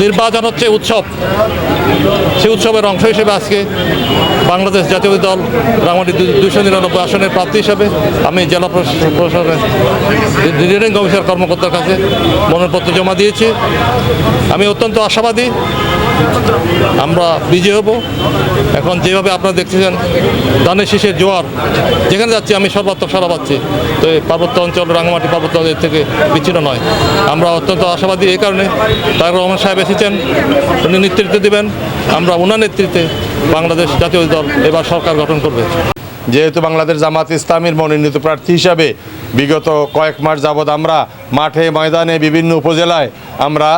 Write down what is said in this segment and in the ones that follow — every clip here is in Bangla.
নির্বাচন হচ্ছে উৎসব, সেই উৎসবের অংশ হিসেবে আজকে বাংলাদেশ জাতীয় দল রাঙামাটি 299 আসনের প্রার্থী হিসেবে আমি জেলা প্রশাসনের রিটার্নিং কমিশনের কর্মকর্তার কাছে মনোনয়নপত্র জমা দিয়েছি। আমি অত্যন্ত আশাবাদী আমরা বিজয়ী হব। এখন যেভাবে আপনারা দেখতেছেন ধানের শীষের জোয়ার, যেখানে যাচ্ছি আমি সর্বাত্মক সাড়া পাচ্ছি। তো এই পার্বত্য অঞ্চল, রাঙামাটি পার্বত্য অঞ্চল থেকে বিচ্ছিন্ন নয়। আমরা অত্যন্ত আশাবাদী এই কারণে, তারেক রহমান সাহেব এসেছেন, উনি নেতৃত্ব দেবেন, আমরা ওনার নেতৃত্বে বাংলাদেশ জাতীয় দল এবার সরকার গঠন করবে। যেহেতু বাংলাদেশ জামাত ইসলামীর মনোনীত প্রার্থী হিসাবে বিগত কয়েক মাস যাবৎ আমরা মাঠে ময়দানে বিভিন্ন উপজেলায় আমরা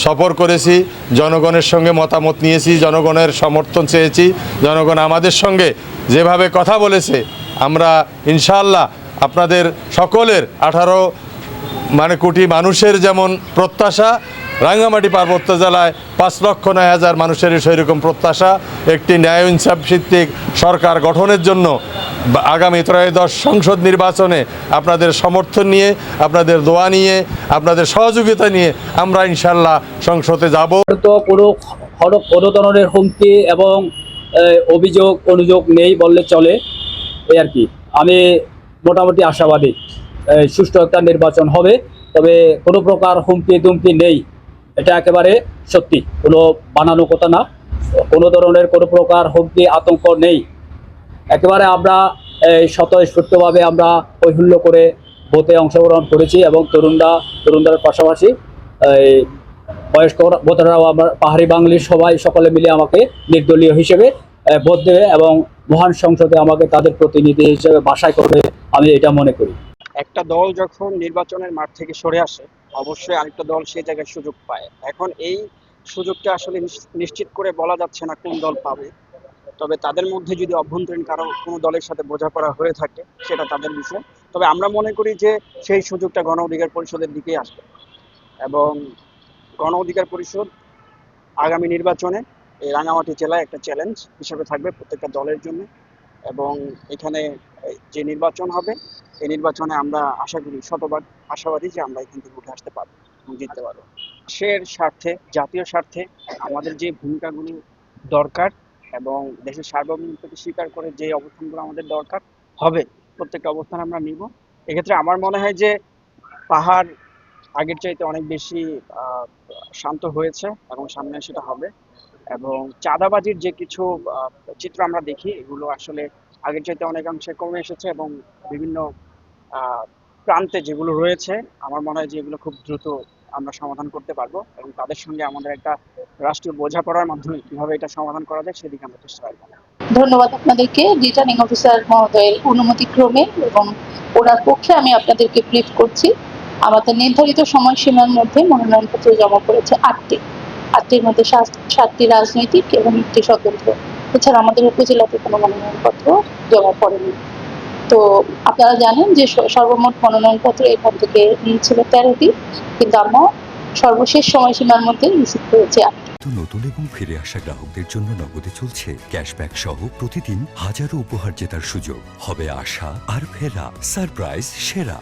সফর করেছি, জনগণের সঙ্গে মতামত নিয়েছি, জনগণের সমর্থন চেয়েছি। জনগণ আমাদের সঙ্গে যেভাবে কথা বলেছে, আমরা ইনশাআল্লাহ আপনাদের সকলের 18 কোটি মানুষের যেমন প্রত্যাশা, রাঙ্গামাটি পার্বত্য জেলায় 5,09,000 মানুষের সেরকম প্রত্যাশা একটি ন্যায় ইনসাফ ভিত্তিক সরকার গঠনের জন্য আগামী ত্রয়োদশ সংসদ নির্বাচনে আপনাদের সমর্থন নিয়ে, আপনাদের দোয়া নিয়ে, আপনাদের সহযোগিতা নিয়ে আমরা ইনশাল্লাহ সংসদে যাব। তো কোনো ধরনের হুমকি এবং অনুযোগ নেই বললে চলে, এই আর কি। আমি মোটামুটি আশাবাদী সুষ্ঠু একটা নির্বাচন হবে, তবে কোনো প্রকার হুমকি দুমকি নেই, এটা একেবারে সত্যি, কোনো বানানো কথা না। কোনো ধরনের কোনো প্রকার হুমকি আতঙ্ক নেই। একেবারে আমরা স্বতঃস্ফূর্তভাবে আমরা হৈহুল্য করে ভোটে অংশগ্রহণ করেছি এবং তরুণদের পাশাপাশি বয়স্ক ভোটাররাও আমার পাহাড়ি বাঙালির সকলে মিলে আমাকে নির্দলীয় হিসেবে ভোট দেবে এবং মহান সংসদে আমাকে তাদের প্রতিনিধি হিসেবে বাছাই করবে, আমি এটা মনে করি। একটা দল যখন নির্বাচনের মাঠ থেকে সরে আসে, অবশ্যই আরেকটা দল সেই জায়গায় সুযোগ পায়। এখন এই সুযোগটা আসলে নিশ্চিত করে বলা যাচ্ছে না কোন দল পাবে, তবে তাদের মধ্যে যদি অভ্যন্তরীণ কোনো দলের সাথে বোঝাপড়া হয়ে থাকে সেটা তাদের বিষয়। তবে আমরা মনে করি যে সেই সুযোগটা গণ অধিকার পরিষদের দিকেই আসবে এবং গণ অধিকার পরিষদ আগামী নির্বাচনে এই রাঙামাটি জেলায় একটা চ্যালেঞ্জ হিসেবে থাকবে প্রত্যেকটা দলের জন্য। এবং এখানে যে নির্বাচন হবে, এই নির্বাচনে আমরা আশা করি, শতভাগ আশাবাদী যে আমরা এখান থেকে উঠে আসতে পারবো এবং জিততে পারবো। দেশের স্বার্থে, জাতীয় স্বার্থে আমাদের যে ভূমিকাগুলো দরকার এবং দেশের সার্বভৌমত্বকে স্বীকার করে যে অবস্থানগুলো আমাদের দরকার হবে, প্রত্যেকটা অবস্থান আমরা নিব। এক্ষেত্রে আমার মনে হয় যে পাহাড় আগের চাইতে অনেক বেশি শান্ত হয়েছে এবং সামনে সেটা হবে। এবং চাঁদাবাজির যে কিছু চিত্র আমরা দেখি, এগুলো আসলে আগের চাইতে অনেকাংশে কমে এসেছে এবং বিভিন্ন প্রান্তে যেগুলো রয়েছে আমার মনে হয় যে এগুলো খুব দ্রুত আমরা সমাধান করতে পারবো এবং তাদের সঙ্গে আমাদের একটা রাষ্ট্রীয় বোঝাপড়ার মাধ্যমে কিভাবে এটা সমাধান করা যায় সেদিকে আমরা চেষ্টা করবো। ধন্যবাদ আপনাদেরকে রিটার্নিং অফিসার মহোদয়ের অনুমতি ক্রমে এবং ওনার পক্ষে আমি আপনাদেরকে ব্রিফ করছি। আমাদের নির্ধারিত সময়সীমার মধ্যে মনোনয়নপত্র জমা পড়েছে 8টির মধ্যে 7টি রাজনৈতিক এবং 1টি স্বতন্ত্র। এছাড়া আমাদের উপজেলাতে কোনো মনোনয়নপত্র জমা পড়েনি। তো আপনারা জানেন যে সর্বমোট মনোনয়নপত্র এখান থেকে নিয়েছিল 13টি, কিন্তু আমরা সর্বশেষ সময়সীমার মধ্যে রিসিভ করেছি 8টি। নতুন এবং ফিরে আসা গ্রাহকদের জন্য নগদে চলছে ক্যাশব্যাক সহ প্রতিদিন হাজারো উপহার জেতার সুযোগ। হবে আশা আর ফেরা, সারপ্রাইজ সেরা।